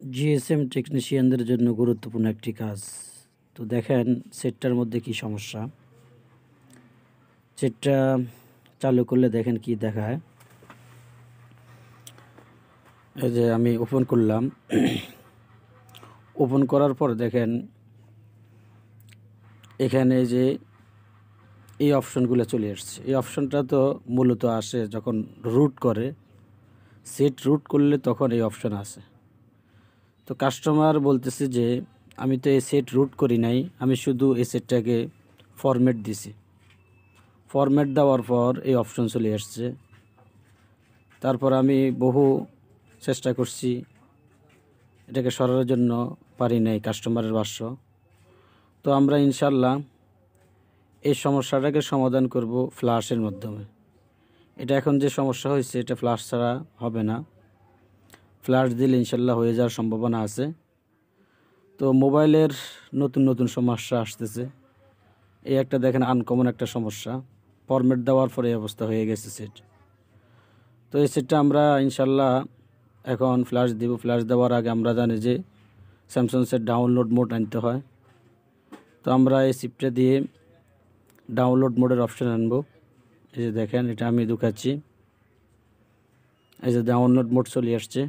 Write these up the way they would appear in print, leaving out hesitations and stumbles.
GSM টেকনিশিয়ানদের জন্য গুরুত্বপূর্ণ একটি কাজ। তো দেখেন সেটটার মধ্যে কি সমস্যা। সেটটা চালু করলে দেখেন কি দেখায়। এই যে আমি ওপেন করলাম। ওপেন করার পর দেখেন এখানে যে এই অপশনগুলো চলে আসছে। এই অপশনটা তো মূলত আসে যখন রুট করে, সেট রুট করলে তখন এই অপশন আসে। তো কাস্টমার বলতেছে যে আমি তো এই সেট রুট করি নাই, আমি শুধু এই সেটটাকে ফরম্যাট দিছি। ফরম্যাট দেওয়ার পর এই অপশন চলে আসছে। তারপর আমি বহু চেষ্টা করছি এটাকে সরানোর জন্য, পারি নাই, কাস্টমারের ভাষ্য। তো আমরা ইনশাল্লাহ এই সমস্যাটাকে সমাধান করব ফ্ল্যাশের মাধ্যমে। এটা এখন যে সমস্যা হয়েছে এটা ফ্ল্যাশ ছাড়া হবে না। ফ্ল্যাশ দিলে ইনশাল্লাহ হয়ে যাওয়ার সম্ভাবনা আছে। তো মোবাইলের নতুন নতুন সমস্যা আসতেছে। এই একটা দেখেন আনকমন একটা সমস্যা, ফরম্যাট দেওয়ার পরে এই অবস্থা হয়ে গেছে সেট। তো এই সেটটা আমরা ইনশাল্লাহ এখন ফ্ল্যাশ দিব। ফ্ল্যাশ দেওয়ার আগে আমরা জানি যে স্যামসাং সেট ডাউনলোড মোড আনতে হয়। তো আমরা এই চিপটা দিয়ে ডাউনলোড মোডের অপশান আনব। এই যে দেখেন এটা আমি দেখাচ্ছি। এই যে ডাউনলোড মোড চলে আসছে।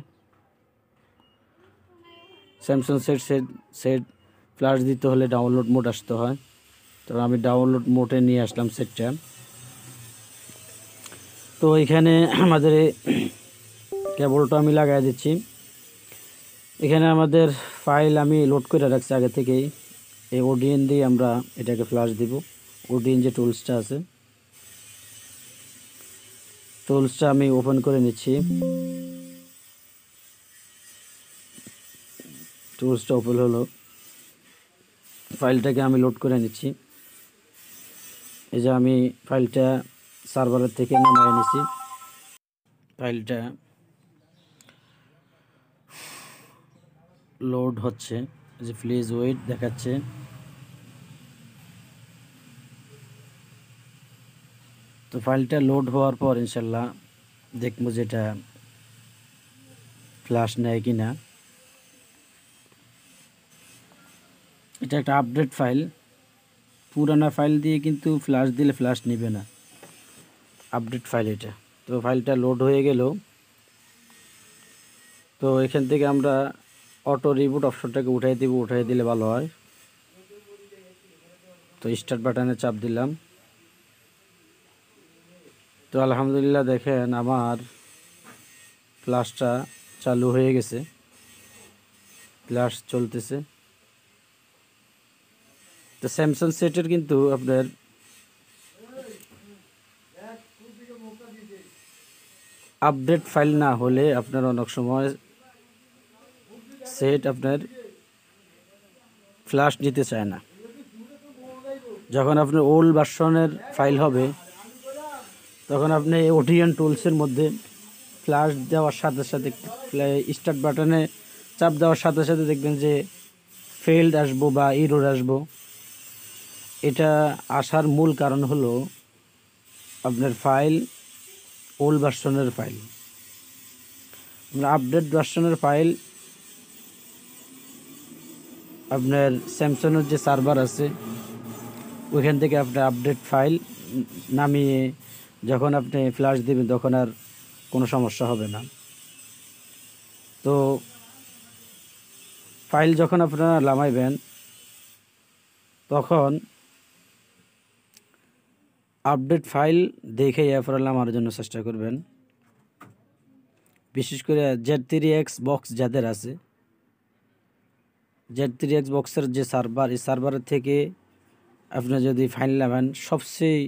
Samsung set set set flash দিতে হলে ডাউনলোড মোড আসতে হয়। তো আমি ডাউনলোড মোডে নিয়ে আসলাম সেটটা। তো এখানে আমাদের কেবলটা আমি লাগাই দিচ্ছি। এখানে আমাদের ফাইল আমি লোড করে রাখছি আগে থেকেই। এই ওডিএন দিয়ে আমরা এটাকে ফ্ল্যাশ দিব। ওডিএন যে টুলসটা আছে, টুলসটা আমি ওপেন করে নিচ্ছি। টুলসটা ওপেন হলো, ফাইলটাকে আমি লোড করে নিচ্ছি। এই যে আমি ফাইলটা সার্ভারের থেকে নামিয়ে নিচ্ছি। ফাইলটা লোড হচ্ছে, যে প্লিজ ওয়েট দেখাচ্ছে। তো ফাইলটা লোড হওয়ার পর ইনশাল্লাহ দেখবো যেটা ফ্ল্যাশ নেয় কি না। এটা একটা আপডেট ফাইল, পুরানা ফাইল দিয়ে কিন্তু ফ্ল্যাশ দিলে ফ্ল্যাশ নেবে না, আপডেট ফাইল এটা। তো ফাইলটা লোড হয়ে গেল। তো এখান থেকে আমরা অটো রিবুট অপশনটাকে উঠাই দেব, উঠাই দিলে ভালো হয়। তো স্টার্ট বাটনে চাপ দিলাম। তো আলহামদুলিল্লাহ দেখেন আমার ফ্ল্যাশটা চালু হয়ে গেছে, ফ্ল্যাশ চলতেছে। তো স্যামসাং সেটের কিন্তু আপনার আপডেট ফাইল না হলে আপনার অনেক সময় সেট আপনার ফ্ল্যাশ নিতে চায় না। যখন আপনার ওল্ড ভার্সনের ফাইল হবে তখন আপনি ওডিএন টুলসের মধ্যে ফ্ল্যাশ দেওয়ার সাথে সাথে, স্টার্ট বাটনে চাপ দেওয়ার সাথে সাথে দেখবেন যে ফেইল্ড আসবো বা এরর আসবো। এটা আসার মূল কারণ হলো আপনার ফাইল ওল্ড ভার্সনের ফাইল। আপডেট ভার্সনের ফাইল আপনার স্যামসাংয়ের যে সার্ভার আছে ওইখান থেকে আপনার আপডেট ফাইল নামিয়ে যখন আপনি ফ্ল্যাশ দেবেন তখন আর কোনো সমস্যা হবে না। তো ফাইল যখন আপনারা নামাইবেন তখন আপডেট ফাইল দেখে আপনারা নামার জন্য চেষ্টা করবেন। বিশেষ করে Z3X বক্স যাদের আছে, Z3X বক্সের যে সার্ভার, এই সার্ভারের থেকে আপনার যদি ফাইল নামান সবচেয়ে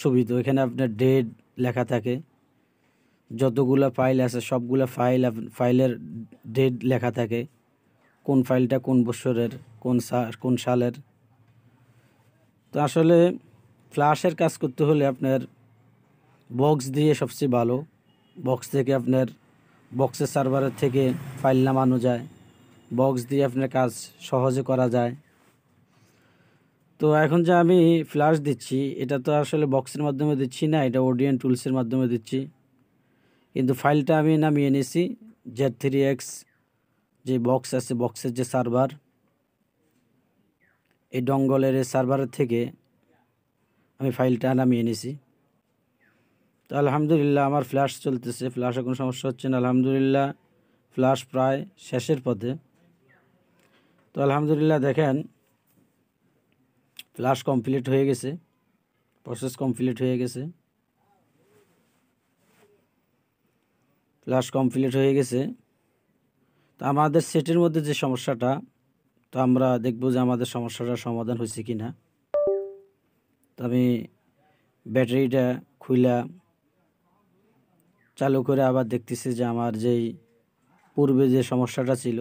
সুবিধা। এখানে আপনার ডেট লেখা থাকে, যতগুলো ফাইল আছে সবগুলো ফাইলের ডেট লেখা থাকে, কোন ফাইলটা কোন বছরের, কোন সালের। তো আসলে ফ্ল্যাশের কাজ করতে হলে আপনার বক্স দিয়ে সবচেয়ে ভালো। বক্স থেকে আপনার বক্সের সার্ভারের থেকে ফাইল নামানো যায়, বক্স দিয়ে আপনার কাজ সহজে করা যায়। তো এখন যে আমি ফ্ল্যাশ দিচ্ছি এটা তো আসলে বক্সের মাধ্যমে দিচ্ছি না, এটা ওডিএন টুলসের মাধ্যমে দিচ্ছি। কিন্তু ফাইলটা আমি নামিয়ে নিয়েছি Z3X যে বক্স আছে, বক্সের যে সার্ভার, এই ডঙ্গলের এই সার্ভারের থেকে আমি ফাইলটা নামিয়ে নিছি। তো আলহামদুলিল্লাহ আমার ফ্ল্যাশ চলতেছে, ফ্ল্যাশে কোনো সমস্যা হচ্ছে না। আলহামদুলিল্লাহ ফ্ল্যাশ প্রায় শেষের পথে। তো আলহামদুলিল্লাহ দেখেন ফ্ল্যাশ কমপ্লিট হয়ে গেছে, প্রসেস কমপ্লিট হয়ে গেছে, ফ্ল্যাশ কমপ্লিট হয়ে গেছে। তো আমাদের সেটের মধ্যে যে সমস্যাটা, তো আমরা দেখব যে আমাদের সমস্যাটার সমাধান হয়েছে কি না। তো আমি ব্যাটারিটা খুইলা চালু করে আবার দেখতেছি যে আমার যেই পূর্বে যে সমস্যাটা ছিল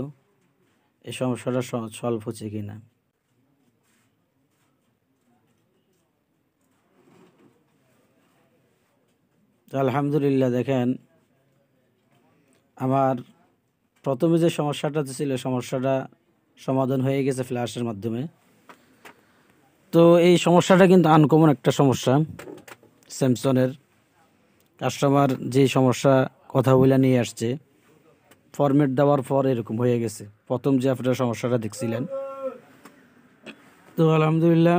এই সমস্যাটা সলভ হচ্ছে কি না। তো আলহামদুলিল্লাহ দেখেন আমার প্রথমে যে সমস্যাটা ছিল সমস্যাটা সমাধান হয়ে গেছে ফ্ল্যাশের মাধ্যমে। তো এই সমস্যাটা কিন্তু আনকমন একটা সমস্যা। স্যামসংয়ের কাস্টমার যেই সমস্যা কথা বলে নিয়ে আসছে, ফরম্যাট দেওয়ার পর এরকম হয়ে গেছে, প্রথম যে আপনারা সমস্যাটা দেখছিলেন। তো আলহামদুলিল্লাহ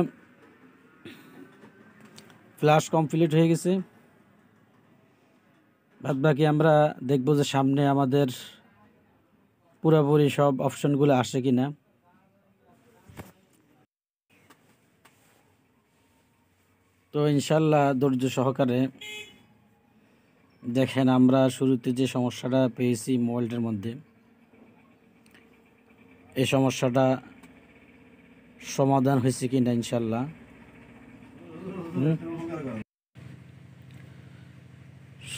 ফ্ল্যাশ কমপ্লিট হয়ে গেছে। বাদ বাকি আমরা দেখব যে সামনে আমাদের পুরোপুরি সব অপশনগুলো আসে কি না। তো ইনশাল্লাহ ধৈর্য সহকারে দেখেন আমরা শুরুতে যে সমস্যাটা পেয়েছি মোবাইলটার মধ্যে, এই সমস্যাটা সমাধান হয়েছে কি না ইনশাল্লাহ।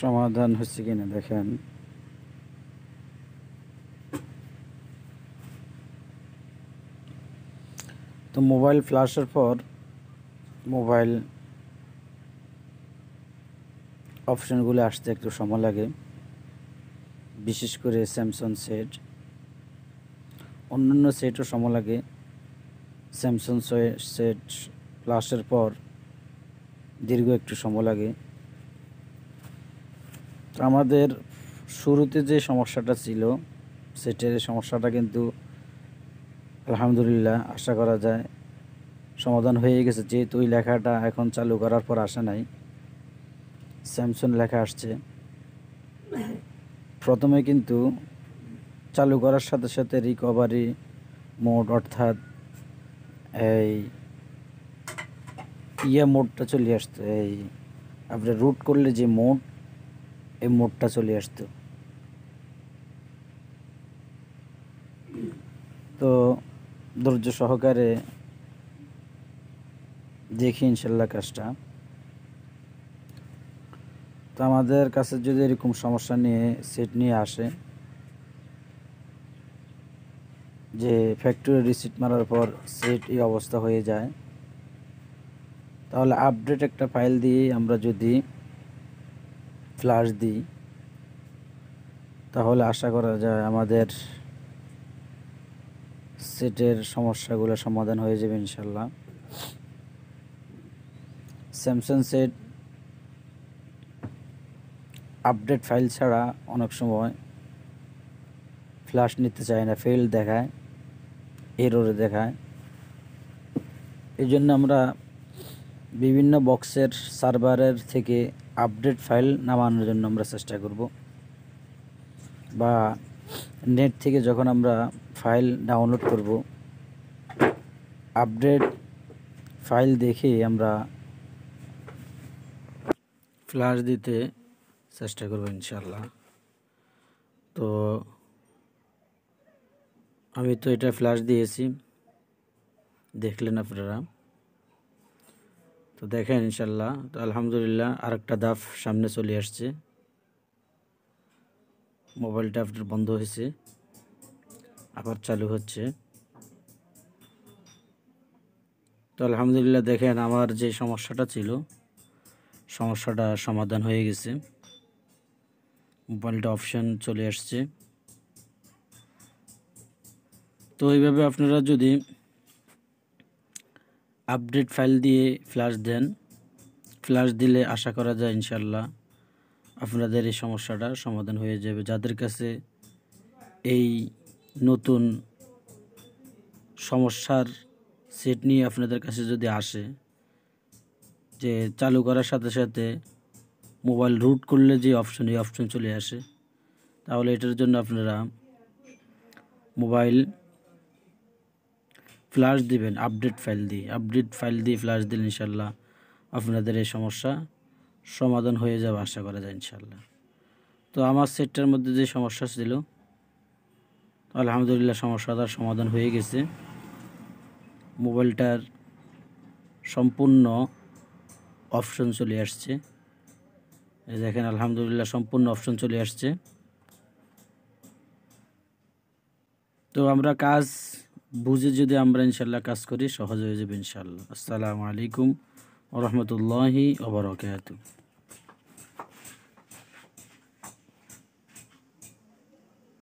সমাধান হচ্ছে কি না দেখেন। তো মোবাইল ফ্ল্যাশের পর মোবাইল অপশানগুলো আসতে একটু সময় লাগে, বিশেষ করে স্যামসাং সেট। অন্যান্য সেটও সময় লাগে, স্যামসাং সেট ফ্ল্যাশের পর দীর্ঘ একটু সময় লাগে। তো আমাদের শুরুতে যে সমস্যাটা ছিল সেটের সমস্যাটা কিন্তু আলহামদুলিল্লাহ আশা করা যায় সমাধান হয়ে গেছে, যেহেতু ওই লেখাটা এখন চালু করার পর আসে নাই, স্যামসাং লেখা আসছে। প্রথমে কিন্তু চালু করার সাথে সাথে রিকভারি মোড অর্থাৎ এই মোডটা চলে আসতো, এই আপনি রুট করলে যে মোড, এই মোডটা চলে আসতো। তো ধৈর্য সহকারে দেখি ইনশাল্লাহ কাজটা। তো আমাদের কাছে যদি এরকম সমস্যা নিয়ে সেট নিয়ে আসে যে ফ্যাক্টরি রিসিট মারার পর সেট এই অবস্থা হয়ে যায়, তাহলে আপডেট একটা ফাইল দিয়ে আমরা যদি ফ্ল্যাশ দিই তাহলে আশা করা যায় আমাদের সেটের সমস্যাগুলো সমাধান হয়ে যাবে ইনশাল্লাহ। স্যামসাং সেট আপডেট ফাইল ছাড়া অনেক সময় ফ্ল্যাশ নিতে চায় না, ফেল দেখায়, এররে দেখায়। এই জন্য আমরা বিভিন্ন বক্সের সার্ভারের থেকে আপডেট ফাইল নামানোর জন্য আমরা চেষ্টা করব, বা নেট থেকে যখন আমরা ফাইল ডাউনলোড করব আপডেট ফাইল দেখে আমরা ফ্ল্যাশ দিতে চেষ্টা করব ইনশাল্লাহ। তো আমি তো এটা ফ্ল্যাশ দিয়েছি, দেখলেন আপনারা। তো দেখেন ইনশাল্লাহ। তো আলহামদুলিল্লাহ আরেকটা ধাপ সামনে চলে আসছে, মোবাইলটা আপনার বন্ধ হয়েছে, আবার চালু হচ্ছে। তো আলহামদুলিল্লাহ দেখেন আমার যে সমস্যাটা ছিল সমস্যাটা সমাধান হয়ে গেছে, মোবাইলটা অপশন চলে আসছে। তো এইভাবে আপনারা যদি আপডেট ফাইল দিয়ে ফ্ল্যাশ দেন, ফ্ল্যাশ দিলে আশা করা যায় ইনশাল্লাহ আপনাদের এই সমস্যাটা সমাধান হয়ে যাবে। যাদের কাছে এই নতুন সমস্যার সেট নিয়ে আপনাদের কাছে যদি আসে, যে চালু করার সাথে সাথে মোবাইল রুট করলে যে অপশন, এই অপশন চলে আসে, তাহলে এটার জন্য আপনারা মোবাইল ফ্ল্যাশ দিবেন, আপডেট ফাইল দিয়ে ফ্ল্যাশ দিলে ইনশাল্লাহ আপনাদের এই সমস্যা সমাধান হয়ে যাবে, আশা করা যায় ইনশাল্লাহ। তো আমার সেটটার মধ্যে যে সমস্যা ছিল, আলহামদুলিল্লাহ সমস্যাটার সমাধান হয়ে গেছে। মোবাইলটার সম্পূর্ণ অপশন চলে আসছে, এই দেখেন আলহামদুলিল্লাহ সম্পূর্ণ অপশন চলে আসছে। তো আমরা কাজ বুঝে যদি আমরা ইনশাল্লাহ কাজ করি, সহজ হয়ে যাবে ইনশাল্লাহ। আসসালামু আলাইকুম ওয়া রাহমাতুল্লাহি ওয়া বারাকাতুহু।